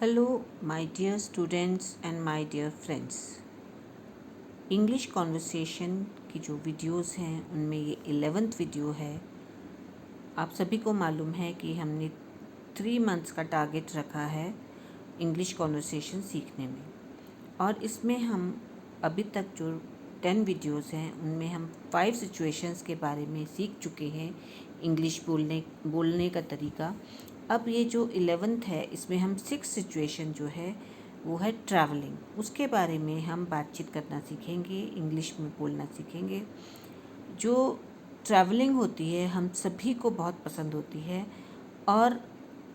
Hello, my dear students and my dear friends. English conversation की जो videos हैं उनमें ये 11th वीडियो है। आप सभी को मालूम है कि हमने 3 मंथ्स का टारगेट रखा है इंग्लिश कॉन्वर्सेशन सीखने में, और इसमें हम अभी तक जो 10 वीडियोस हैं उनमें हम 5 सिचुएशंस के बारे में सीख चुके हैं, इंग्लिश बोलने का तरीका। अब ये जो 11th है इसमें हम 6 सिचुएशन जो है वो है ट्रैवलिंग, उसके बारे में हम बातचीत करना सीखेंगे, इंग्लिश में बोलना सीखेंगे। जो ट्रैवलिंग होती है हम सभी को बहुत पसंद होती है, और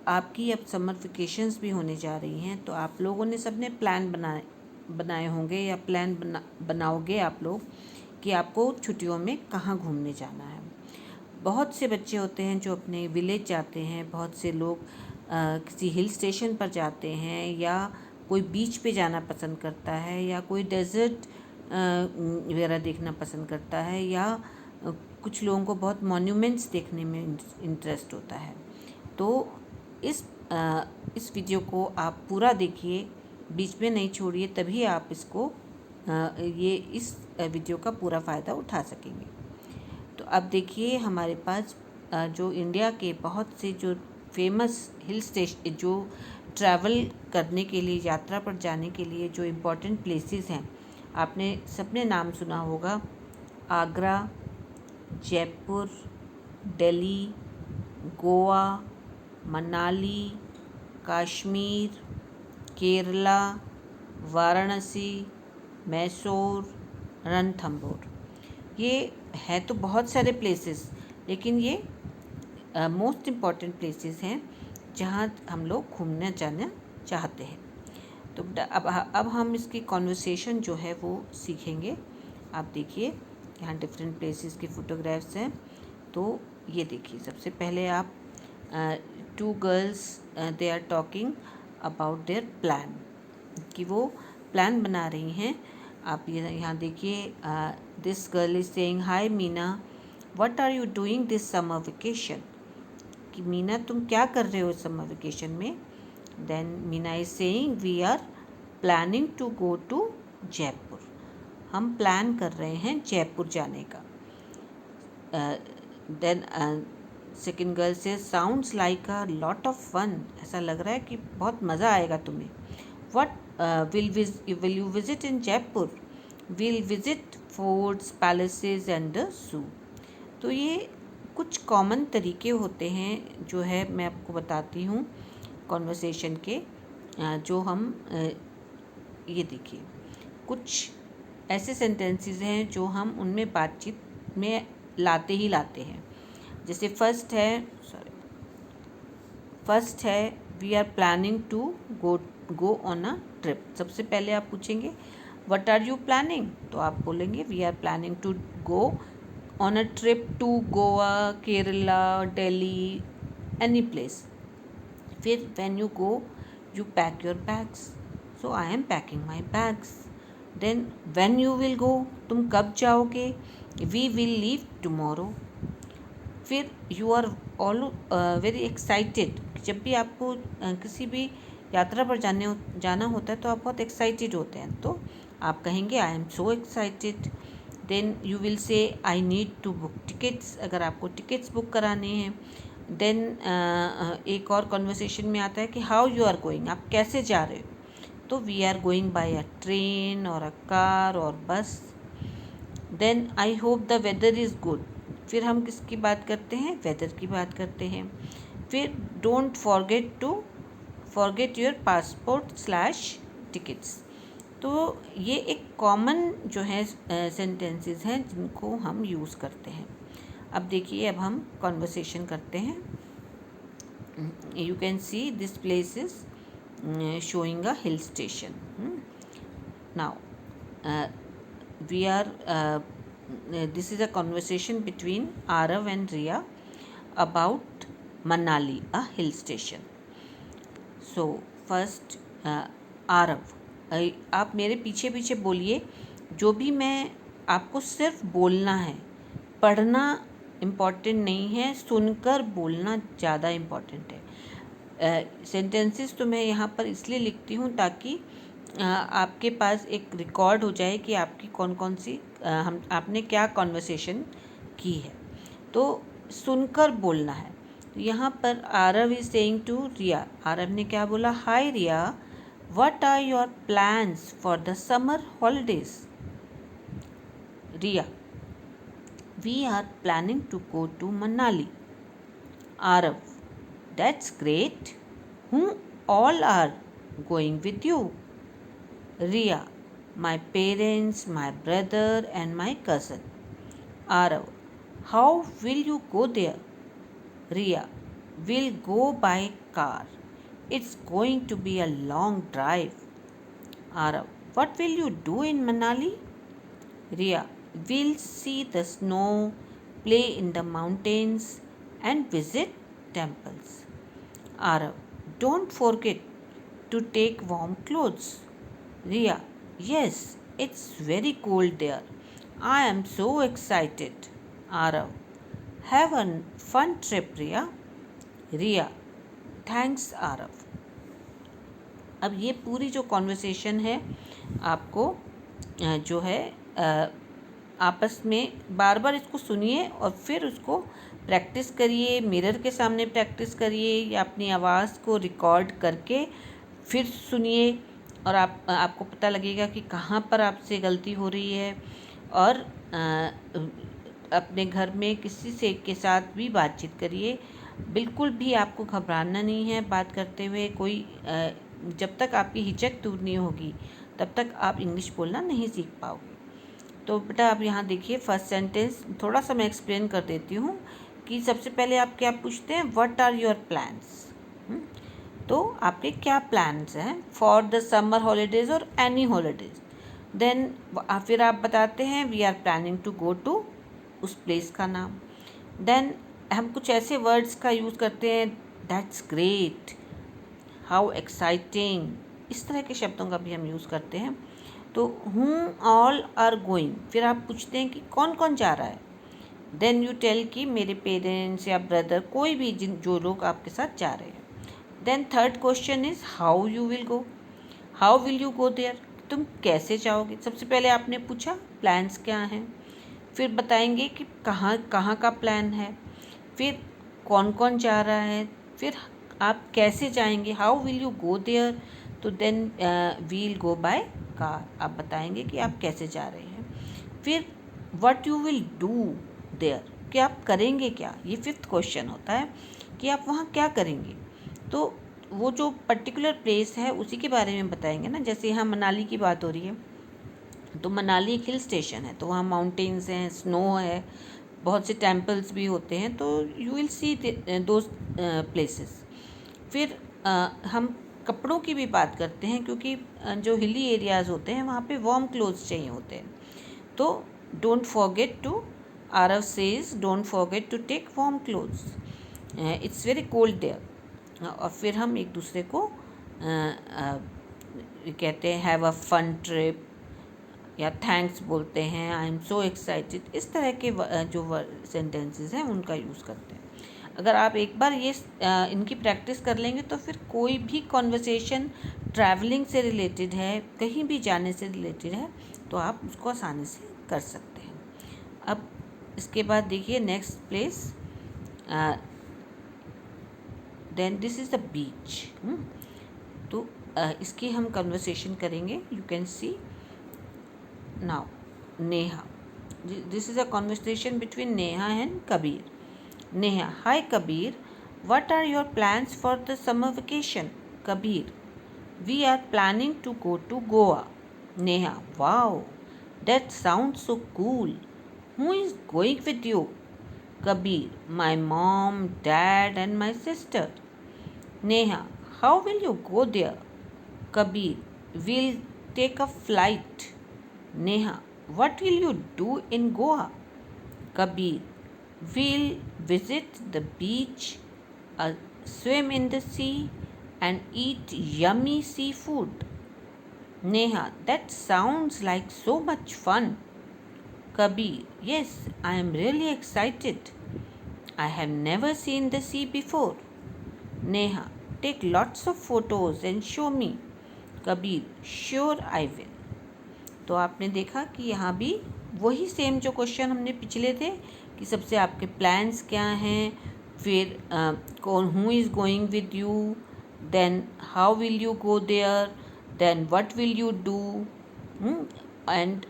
आपकी अब समर वेकेशंस भी होने जा रही हैं, तो आप लोगों ने सबने प्लान बनाए होंगे या प्लान बनाओगे आप लोग कि आपको छुट्टियों में कहाँ घूमने जाना है। बहुत से बच्चे होते हैं जो अपने विलेज जाते हैं, बहुत से लोग किसी हिल स्टेशन पर जाते हैं, या कोई बीच पे जाना पसंद करता है, या कोई डेजर्ट वगैरह देखना पसंद करता है, या कुछ लोगों को बहुत मॉन्यूमेंट्स देखने में इंटरेस्ट होता है। तो इस वीडियो को आप पूरा देखिए, बीच में नहीं छोड़िए, तभी आप इसको इस वीडियो का पूरा फ़ायदा उठा सकेंगे। तो अब देखिए हमारे पास जो इंडिया के बहुत से जो फेमस हिल स्टेशन, जो ट्रैवल करने के लिए, यात्रा पर जाने के लिए जो इम्पोर्टेंट प्लेसेस हैं, आपने सबने नाम सुना होगा। आगरा, जयपुर, दिल्ली, गोवा, मनाली, कश्मीर, केरला, वाराणसी, मैसूर, रणथंबोर। ये है तो बहुत सारे प्लेसेस, लेकिन ये मोस्ट इम्पॉर्टेंट प्लेसेस हैं जहाँ हम लोग घूमने जाना चाहते हैं। तो अब हम इसकी कॉन्वर्सेशन जो है वो सीखेंगे। आप देखिए यहाँ डिफरेंट प्लेसेस की फ़ोटोग्राफ्स हैं। तो ये देखिए, सबसे पहले आप 2 girls they are talking about their plan, कि वो प्लान बना रही हैं। आप ये यहाँ देखिए, this girl is saying, hi Meena, what are you doing this summer vacation, कि मीना तुम क्या कर रहे हो समर वेकेशन में। Then Meena is saying, we are planning to go to Jaipur, हम प्लान कर रहे हैं जयपुर जाने का। Then second girl says, sounds like a lot of fun, ऐसा लग रहा है कि बहुत मज़ा आएगा तुम्हें। What will you visit in Jaipur? We'll visit forts, palaces and the zoo. तो ये कुछ कॉमन तरीके होते हैं जो है मैं आपको बताती हूँ कॉन्वर्सेशन के, जो हम ये देखिए कुछ ऐसे सेंटेंसेस हैं जो हम उनमें बातचीत में लाते हैं। जैसे फर्स्ट है we are planning to go on a trip. सबसे पहले आप पूछेंगे व्हाट आर यू प्लानिंग, तो आप बोलेंगे we are planning to go on a trip to Goa, Kerala, Delhi, any place. फिर when you go you pack your bags, so I am packing my bags. Then when you will go, तुम कब जाओगे, we will leave tomorrow. फिर you are all very excited, जब भी आपको किसी भी यात्रा पर जाना होता है तो आप बहुत एक्साइटेड होते हैं, तो आप कहेंगे I am so excited. Then you will say I need to book tickets, अगर आपको टिकट्स बुक कराने हैं। देन एक और कन्वर्सेशन में आता है कि हाउ यू आर गोइंग, आप कैसे जा रहे हो, तो we are going by a train और अ कार और bus. Then I hope the weather is good, फिर हम किसकी बात करते हैं, वेदर की बात करते हैं। फिर डोंट फॉरगेट योर passport/tickets। तो ये एक कॉमन जो है सेंटेंसेस हैं जिनको हम यूज़ करते हैं। अब देखिए, अब हम कॉन्वर्सेशन करते हैं। You can see this place is showing a hill station. Now we are this is a conversation between Arav and Riya about Manali, a hill station. So first, Arav, आप मेरे पीछे पीछे बोलिए, जो भी मैं आपको सिर्फ बोलना है, पढ़ना इम्पॉर्टेंट नहीं है, सुनकर बोलना ज़्यादा इम्पॉर्टेंट है। सेंटेंसेस तो मैं यहाँ पर इसलिए लिखती हूँ ताकि आपके पास एक रिकॉर्ड हो जाए कि आपकी कौन कौन सी आपने क्या कॉन्वर्सेशन की है। तो सुनकर बोलना है। तो यहाँ पर Aarav is saying to Riya. Aarav ने क्या बोला? Hi Riya, what are your plans for the summer holidays? Riya, we are planning to go to Manali. Aarav, that's great. Who all are going with you? Riya, my parents, my brother, and my cousin. Arav, how will you go there? Riya, we'll go by car. It's going to be a long drive. Arav, what will you do in Manali? Riya, we'll see the snow, play in the mountains, and visit temples. Arav, don't forget to take warm clothes. Riya, yes, it's very cold there. I am so excited. Arav, have a fun trip, Riya. Riya, thanks, Arav. अब ये पूरी जो conversation है आपको जो है आपस में बार बार इसको सुनिए और फिर उसको प्रैक्टिस करिए, मिरर के सामने प्रैक्टिस करिए या अपनी आवाज़ को रिकॉर्ड करके फिर सुनिए और आपको पता लगेगा कि कहाँ पर आपसे गलती हो रही है। और अपने घर में किसी से के साथ भी बातचीत करिए। बिल्कुल भी आपको घबराना नहीं है बात करते हुए। कोई जब तक आपकी हिचक दूर नहीं होगी तब तक आप इंग्लिश बोलना नहीं सीख पाओगे। तो बेटा आप यहाँ देखिए फर्स्ट सेंटेंस थोड़ा सा मैं एक्सप्लेन कर देती हूँ कि सबसे पहले आप क्या पूछते हैं, व्हाट आर योर प्लान्स। तो आपके क्या प्लान्स हैं फॉर द समर हॉलीडेज़ और एनी हॉलीडेज़। देन फिर आप बताते हैं we are planning to go to उस प्लेस का नाम। देन हम कुछ ऐसे वर्ड्स का यूज़ करते हैं, दैट्स ग्रेट, हाउ एक्साइटिंग, इस तरह के शब्दों का भी हम यूज़ करते हैं। तो हूँ ऑल आर गोइंग, फिर आप पूछते हैं कि कौन कौन जा रहा है। देन यू टेल कि मेरे पेरेंट्स या ब्रदर, कोई भी जो लोग आपके साथ जा रहे हैं। Then third question is how you will go, how will you go there, तुम कैसे जाओगे। सबसे पहले आपने पूछा प्लान्स क्या हैं, फिर बताएंगे कि कहाँ कहाँ का प्लान है, फिर कौन कौन जा रहा है, फिर आप कैसे जाएंगे, how will you go there. तो then we'll go by car, आप बताएंगे कि आप कैसे जा रहे हैं। फिर what you will do there, कि आप करेंगे क्या। ये फिफ्थ क्वेश्चन होता है कि आप वहाँ क्या करेंगे। तो वो जो पर्टिकुलर प्लेस है उसी के बारे में बताएंगे ना। जैसे यहाँ मनाली की बात हो रही है तो मनाली एक हिल स्टेशन है, तो वहाँ माउंटेन्स हैं, स्नो है, बहुत से टेम्पल्स भी होते हैं, तो you will see those places. फिर हम कपड़ों की भी बात करते हैं क्योंकि जो हिली एरियाज़ होते हैं वहाँ पे वार्म क्लोथ्स चाहिए होते हैं। तो don't forget to, Aarav says don't forget to take warm clothes, it's very cold there. और फिर हम एक दूसरे को कहते हैं हैव अ फन ट्रिप या थैंक्स बोलते हैं, आई एम सो एक्साइटेड, इस तरह के जो सेंटेंसेस हैं उनका यूज़ करते हैं। अगर आप एक बार ये इनकी प्रैक्टिस कर लेंगे तो फिर कोई भी कॉन्वर्सेशन ट्रैवलिंग से रिलेटेड है, कहीं भी जाने से रिलेटेड है, तो आप उसको आसानी से कर सकते हैं। अब इसके बाद देखिए next place, then this is the beach. तो इसकी हम कन्वर्सेशन करेंगे। You can see now Neha, this is a conversation between Neha and Kabir. Neha, hi Kabir, what are your plans for the summer vacation? Kabir, we are planning to go to Goa. Neha, wow, that sounds so cool. Who is going with you? Kabir, my mom, dad and my sister. Neha, how will you go there? Kabir, we'll take a flight. Neha, what will you do in Goa? Kabir, we'll visit the beach, swim in the sea, and eat yummy seafood. Neha, that sounds like so much fun. Kabir, yes, I am really excited. I have never seen the sea before. Neha, take lots of photos and show me. Kabir, sure I will. तो आपने देखा कि यहाँ भी वही same जो question हमने पिछले थे कि सबसे आपके प्लान्स क्या हैं, फिर कौन, who is going with you, then how will you go there, then what will you do, and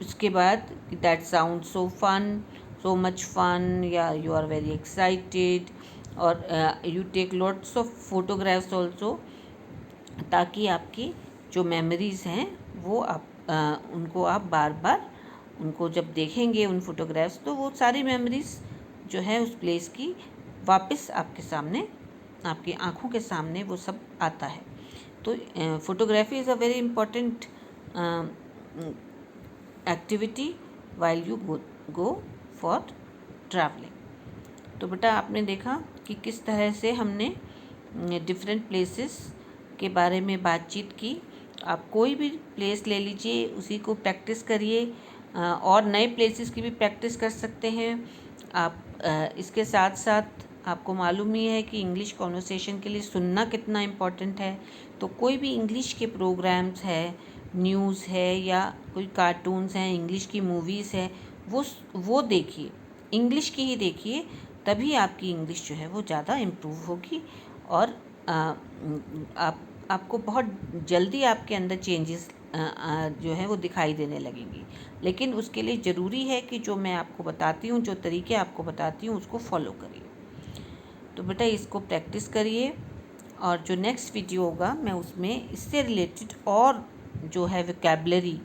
उसके बाद that sound so fun, so much fun, या यू आर वेरी एक्साइटेड, और you take lots of photographs also, ताकि आपकी जो memories हैं वो आप उनको आप बार बार उनको जब देखेंगे उन फोटोग्राफ्स, तो वो सारी मेमोरीज़ जो है उस प्लेस की वापस आपके सामने, आपकी आँखों के सामने वो सब आता है। तो photography is a very important activity while you go for travelling. तो बेटा आपने देखा कि किस तरह से हमने डिफरेंट प्लेसेस के बारे में बातचीत की। आप कोई भी प्लेस ले लीजिए, उसी को प्रैक्टिस करिए, और नए प्लेसेस की भी प्रैक्टिस कर सकते हैं आप। इसके साथ साथ आपको मालूम ही है कि इंग्लिश कॉन्वर्सेशन के लिए सुनना कितना इम्पोर्टेंट है। तो कोई भी इंग्लिश के प्रोग्राम्स है, न्यूज़ है, या कोई कार्टून्स हैं, इंग्लिश की मूवीज़ है, वो देखिए, इंग्लिश की ही देखिए, तभी आपकी इंग्लिश जो है वो ज़्यादा इम्प्रूव होगी, और आपको बहुत जल्दी आपके अंदर चेंजेस जो है वो दिखाई देने लगेंगी। लेकिन उसके लिए ज़रूरी है कि जो मैं आपको बताती हूँ, जो तरीके आपको बताती हूँ, उसको फॉलो करिए। तो बेटा इसको प्रैक्टिस करिए, और जो नेक्स्ट वीडियो होगा मैं उसमें इससे रिलेटेड और जो है वोकैबुलरी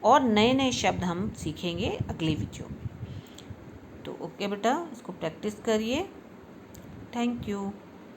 और नए नए शब्द हम सीखेंगे अगले वीडियो में। तो ओके बेटा, इसको प्रैक्टिस करिए। Thank you.